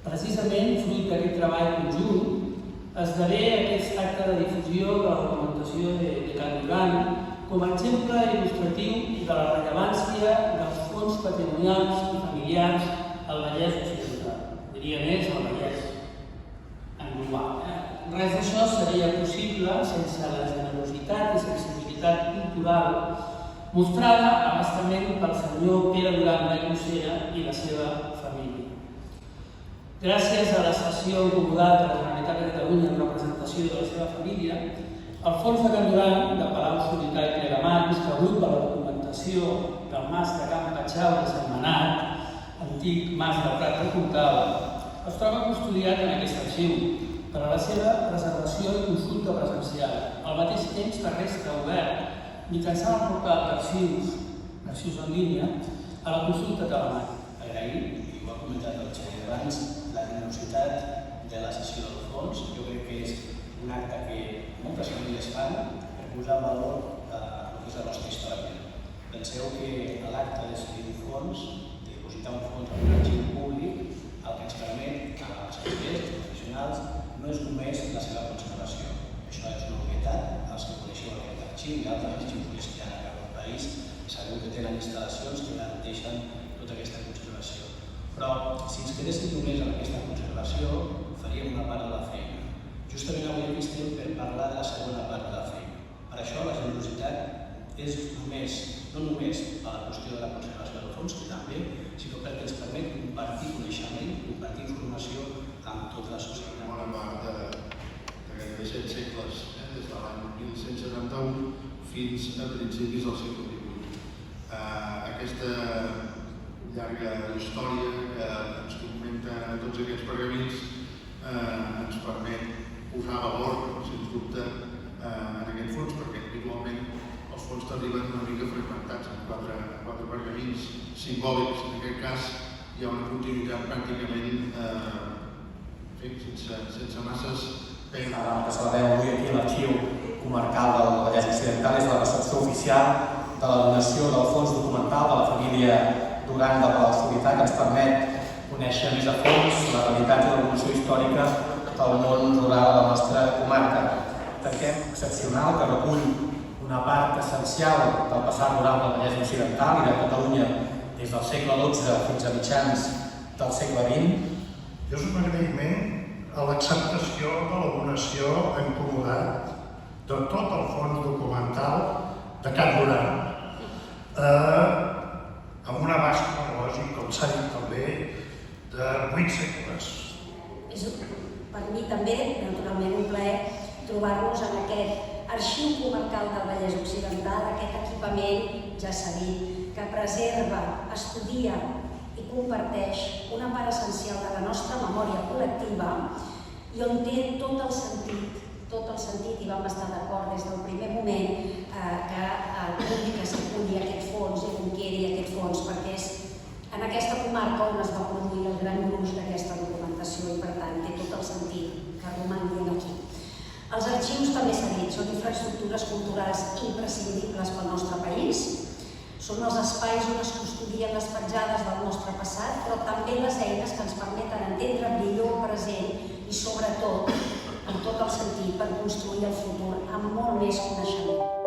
Precisament, fruit d'aquest treball conjunt, esdevé aquest acte de difusió de la documentació de Can Duran com a exemple il·lustratiu de la rellevància dels fons patrimonials i familiars al Vallès Occidental. Diria més, al Vallès en global. Res d'això seria possible sense la generositat i sensibilitat cultural mostrada a bastament pel senyor Pere Duran Vallcocera i la seva família. Gràcies a la cessió encomodat de la Generalitat de Catalunya en representació de la seva família, el Fons de Can Duran de Palau-solità i Plegamans, que agrupa la documentació del Mas de Can Patxau de Sentmenat, antic Mas del Prat de Corcava, es troba custodiat en aquest arxiu per a la seva preservació i consulta presencial, al mateix temps que resta obert mitjançant el portal d'arxius en línia, a la consulta telemàtica. Agraïm, i ho ha comentat el Xavier abans, la generositat de la cessió del fons. Jo crec que és un acte que moltes famílies fan per posar en valor el que és la nostra història. Penseu que l'acte de cedir un fons, de depositar un fons en un arxiu públic, el que ens permet als experts, als professionals, no és només la seva conservació. Això és una novetat. Els que coneixeu aquest arxiu i altres arxius que hi ha arreu del país sabeu que tenen instal·lacions que garanteixen tota aquesta conservació. Però si ens quedéssim només en aquesta conservació, faríem una part de la feina. Justament avui aquí estem per parlar de la segona part de la feina. Per això la generositat és no només a la qüestió de la conservació del fons, que també, sinó perquè ens permet compartir coneixement, compartir informació amb tota la societat. Bona part de gairebé 7 segles, des de l'any 1171 fins a principis del segle XVIII. Aquesta llarga història que ens documenta tots aquests pergamins ens permet posar valor, sens dubte, en aquest fons, perquè habitualment els fons t'arriben una mica fragmentats en quatre pergamins simbòlics. En aquest cas hi ha una continuïtat pràcticament sense masses penes. El que celebrem avui aquí a l'Arxiu Comarcal del Vallès Occidental és la recepció oficial de la donació del fons documental de la família Duran de Palau-solità, que ens permet conèixer més a fons la realitat i l'evolució històrica del món rural de la nostra comarca. Tanquem excepcional que recull una part essencial del passat rural del Vallès Occidental i de Catalunya des del segle XII fins a mitjans del segle XX. És un agraïment a l'acceptació de la donació en comodat de tot el fons documental de Can Duran, amb un abast cronològic, com s'ha dit també, de 8 segles. És per mi també, naturalment, un plaer trobar-nos en aquest arxiu comarcal del Vallès Occidental, aquest equipament, ja s'ha dit, que preserva, estudia i comparteix una part essencial de la nostra memòria col·lectiva i on té tot el sentit, i vam estar d'acord des del primer moment que s'aculli aquest fons i on quedi aquest fons, perquè és en aquesta comarca on es va produir el gran gruix d'aquesta documentació i, per tant, té tot el sentit que romangui aquí. Els arxius, també s'ha dit, són infraestructures culturals imprescindibles pel nostre país. Són els espais on es custodien les petjades del nostre passat, però també les eines que ens permeten entendre millor el present i, sobretot, amb tot el sentit per construir el futur amb molt més coneixement.